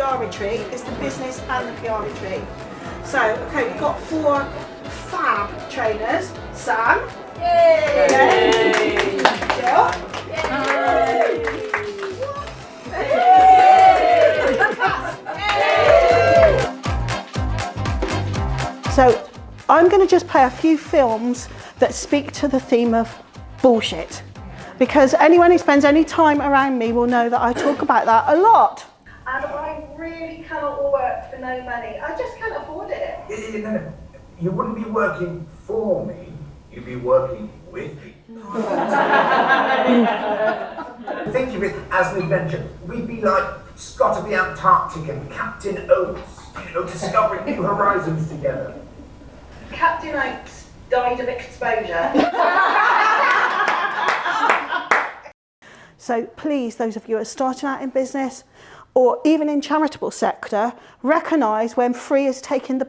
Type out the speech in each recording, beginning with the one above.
PR retreat is the business and the PR retreat. So, okay, we've got 4 fab trainers. Sam. Yay! Yay! Jill. Yay! So I'm going to just play a few films that speak to the theme of bullshit, because anyone who spends any time around me will know that I talk about that a lot. And I really cannot work for no money. I just can't afford it. No. You wouldn't be working for me, you'd be working with me. Think of it as an adventure. We'd be like Scott of the Antarctic and Captain Oates, discovering new horizons together. Captain Oates died of exposure. So please, those of you who are starting out in business or even in charitable sector, recognise when free is taking the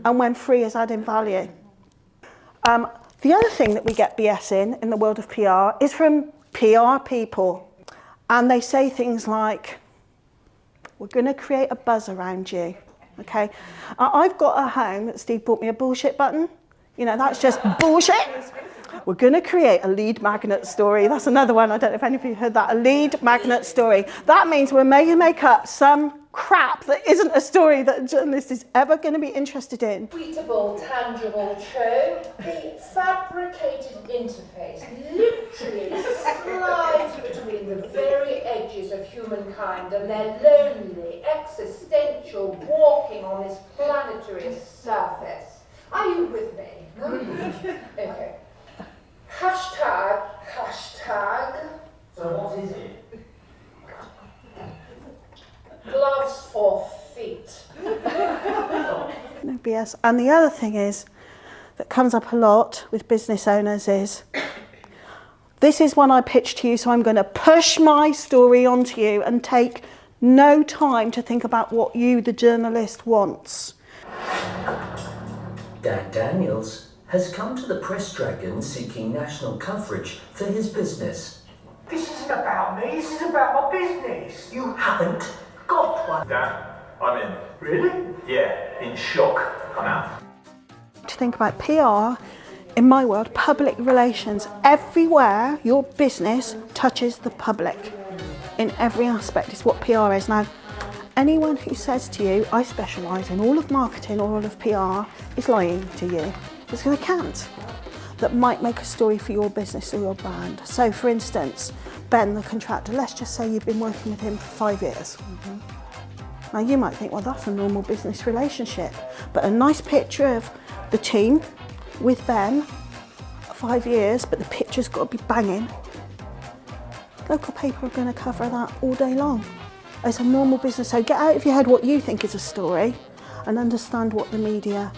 and when free is adding value. The other thing that we get BS in the world of PR is from PR people. And they say things like, we're going to create a buzz around you. Okay, I've got a home that Steve bought me a bullshit button. That's just bullshit. We're going to create a lead magnet story. That's another one. I don't know if any of you heard that. A lead magnet story. That means we're going to make up some crap that isn't a story that a journalist is ever going to be interested in. Tweetable, tangible, true. The fabricated interface literally slides between the very edges of humankind and their lonely, existential walking on this planetary surface. Are you with me? Okay. Hashtag. So what is it? Gloves for feet. No BS. And the other thing is, that comes up a lot with business owners is, this is one I pitched to you, so I'm going to push my story onto you and take no time to think about what you, the journalist, wants. Dan Daniels has come to the press dragon seeking national coverage for his business. This isn't about me, this is about my business. You haven't got one. Dan, I'm in. Really? Yeah, in shock. I'm out. To think about PR, in my world, public relations, everywhere your business touches the public, in every aspect, is what PR is. Now, anyone who says to you, I specialise in all of marketing or all of PR, is lying to you. Because they can't. That might make a story for your business or your brand. So, for instance, Ben, the contractor, let's just say you've been working with him for 5 years. Now, you might think, well, that's a normal business relationship. But a nice picture of the team with Ben, 5 years, but the picture's got to be banging. Local paper are going to cover that all day long. It's a normal business. So get out of your head what you think is a story and understand what the media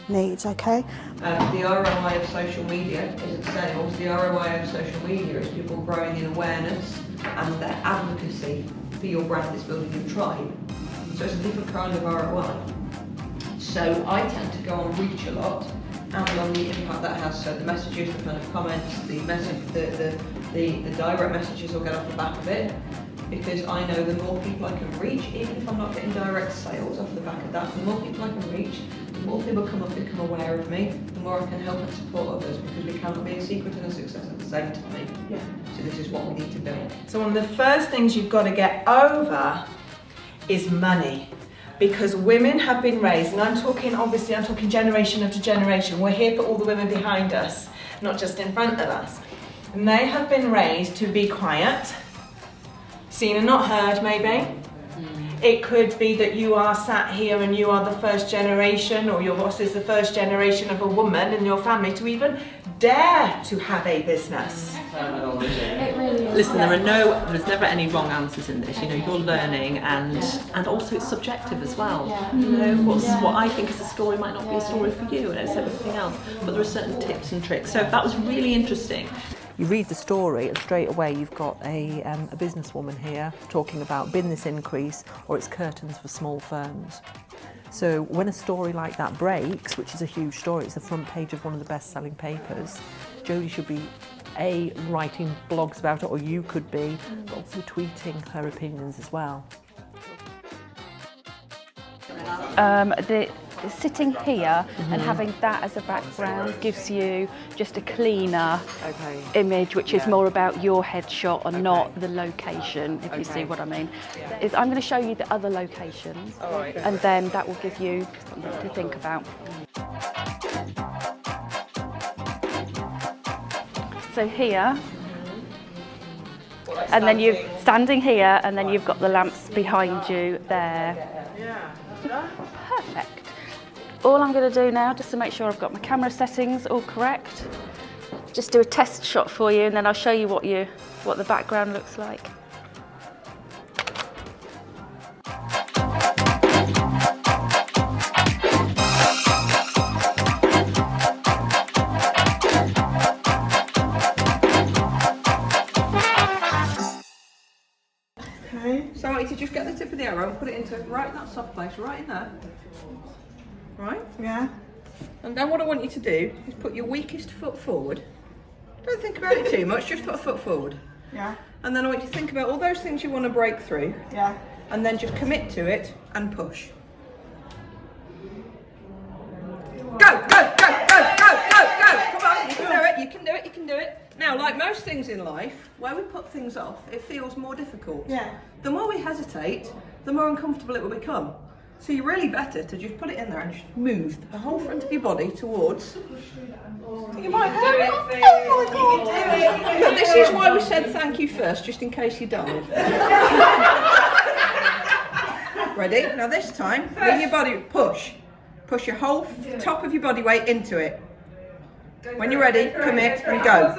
needs, okay? The ROI of social media isn't sales. The ROI of social media is people growing in awareness and their advocacy for your brand is building your tribe. So it's a different kind of ROI. So I tend to go on reach a lot and on the impact that has. So the messages, the kind of comments, the message, the direct messages will get off the back of it. Because I know the more people I can reach, even if I'm not getting direct sales off the back of that, the more people I can reach, the more people become aware of me, the more I can help and support others, because we cannot be a secret and a success at the same time. Yeah. So this is what we need to build. So one of the first things you've got to get over is money. Because women have been raised, and I'm talking generation after generation. We're here for all the women behind us, not just in front of us. And they have been raised to be quiet, seen and not heard, maybe. It could be that you are sat here and you are the first generation, or your boss is the first generation of a woman in your family to even dare to have a business. Listen, there's never any wrong answers in this. You're learning, and also it's subjective as well. What I think is a story might not be a story for you, and it's everything else. But there are certain tips and tricks. So that was really interesting. You read the story and straight away you've got a businesswoman here talking about business increase, or it's curtains for small firms. So when a story like that breaks, which is a huge story, it's the front page of one of the best-selling papers, Jodie should be writing blogs about it, or you could be, but also tweeting her opinions as well. Sitting here and having that as a background gives you just a cleaner image, which is more about your headshot and not the location, if you see what I mean. Is I'm going to show you the other locations, and then that will give you something to think about. So here, and then you're standing here, and then you've got the lamps behind you there. Perfect. All I'm going to do now, just to make sure I've got my camera settings all correct, just do a test shot for you, and then I'll show you what the background looks like. So I want you to just get the tip of the arrow and put it into right in that soft place, right in there. Right? Yeah. And then what I want you to do is put your weakest foot forward. Don't think about it too much, just put a foot forward. Yeah. And then I want you to think about all those things you want to break through. Yeah. And then just commit to it and push. Go, go, go, go, go, go, go! Come on, you can do it, you can do it, you can do it. Now, like most things in life, where we put things off, it feels more difficult. Yeah. The more we hesitate, the more uncomfortable it will become. So you're really better to just put it in there and just move the whole front of your body towards. You might hurt it. Oh my God. But this is why we said thank you first, just in case you died. Ready? Now this time, bring your body, push. Push your whole top of your body weight into it. When you're ready, commit and go.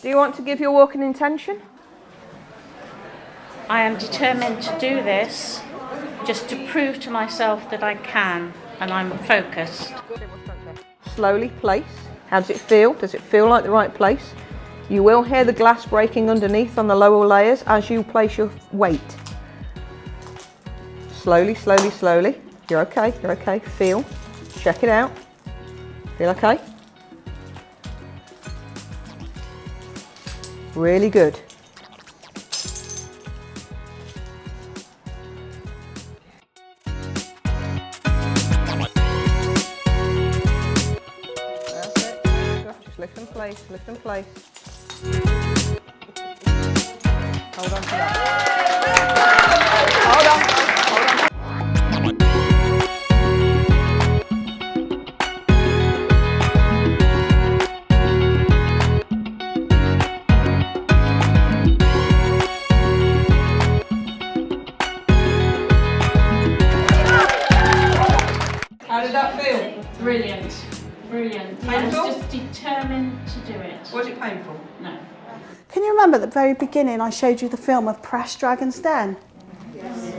Do you want to give your walk an intention? I am determined to do this just to prove to myself that I can, and I'm focused. Slowly place. How does it feel? Does it feel like the right place? You will hear the glass breaking underneath on the lower layers as you place your weight. Slowly, slowly, slowly. You're okay, you're okay. Feel. Check it out. Feel okay? Really good. That's it. Just lift and place, lift and place. Hold on to that. Hold on, hold on. How did that feel? Brilliant, brilliant. Painful? I was just determined to do it. Was it painful? No. Can you remember at the very beginning I showed you the film of Press Dragon's Den? Yes.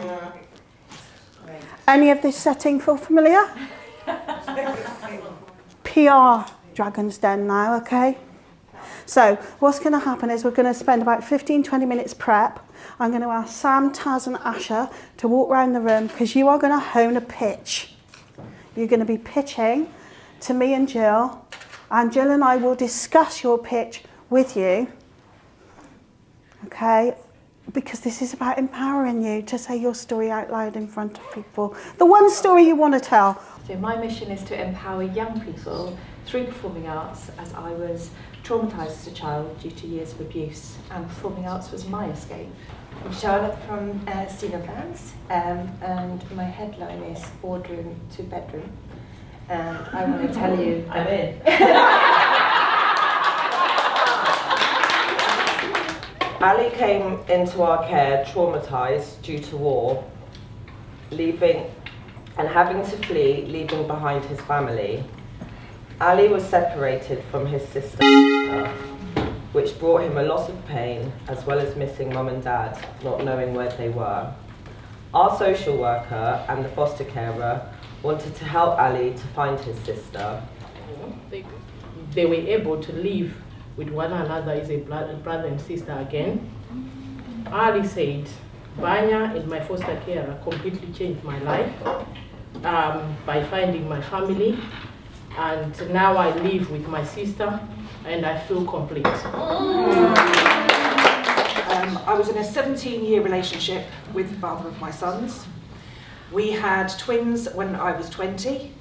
Any of this setting feel familiar? PR Dragon's Den now, okay? So what's going to happen is we're going to spend about 15-20 minutes prep. I'm going to ask Sam, Taz and Asha to walk around the room because you are going to hone a pitch. You're going to be pitching to me and Jill and I will discuss your pitch with you, okay? Because this is about empowering you to say your story out loud in front of people. The one story you want to tell. So my mission is to empower young people through performing arts, as I was traumatised as a child due to years of abuse, and performing arts was my escape. I'm Charlotte from Scene of Dance, and my headline is Boardroom to Bedroom. And I want to tell you... I'm in. Ali came into our care traumatised due to war, leaving and having to flee, leaving behind his family. Ali was separated from his sister, which brought him a lot of pain, as well as missing mum and dad, not knowing where they were. Our social worker and the foster carer wanted to help Ali to find his sister. They were able to live with one another as a brother and sister again. Ali said, Banya and my foster carer completely changed my life by finding my family And now I live with my sister and I feel complete. I was in a 17-year relationship with the father of my sons. We had twins when I was 20,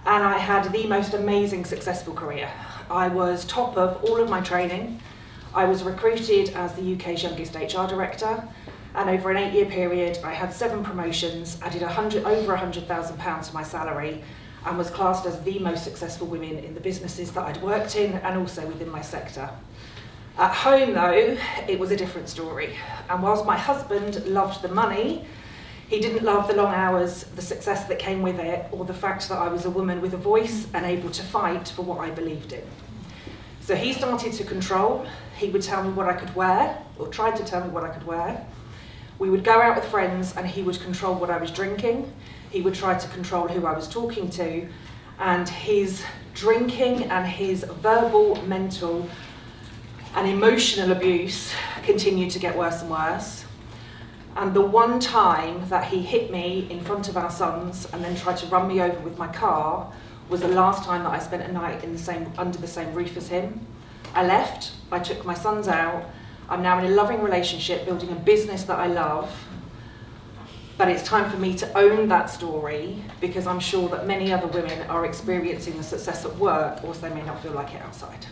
and I had the most amazing successful career. I was top of all of my training. I was recruited as the UK's youngest HR director, and over an 8-year period I had 7 promotions, added over £100,000 to my salary, and was classed as the most successful women in the businesses that I'd worked in and also within my sector. At home though, it was a different story, and whilst my husband loved the money, he didn't love the long hours, the success that came with it, or the fact that I was a woman with a voice and able to fight for what I believed in. So he started to control. He would tell me what I could wear, or tried to tell me what I could wear. We would go out with friends and he would control what I was drinking. He would try to control who I was talking to, and his drinking and his verbal, mental and emotional abuse continued to get worse and worse. And the one time that he hit me in front of our sons and then tried to run me over with my car was the last time that I spent a night under the same roof as him. I left, I took my sons out. I'm now in a loving relationship, building a business that I love. But it's time for me to own that story, because I'm sure that many other women are experiencing the success at work, or they may not feel like it outside.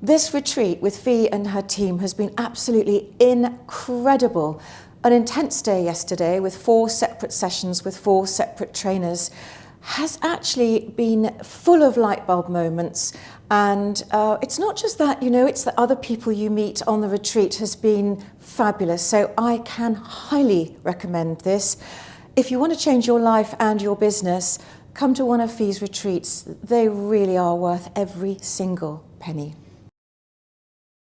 This retreat with Fee and her team has been absolutely incredible. An intense day yesterday with 4 separate sessions with 4 separate trainers has actually been full of light bulb moments. And it's not just that, you know, it's the other people you meet on the retreat has been fabulous. So I can highly recommend this. If you want to change your life and your business, come to one of Fee's retreats. They really are worth every single penny.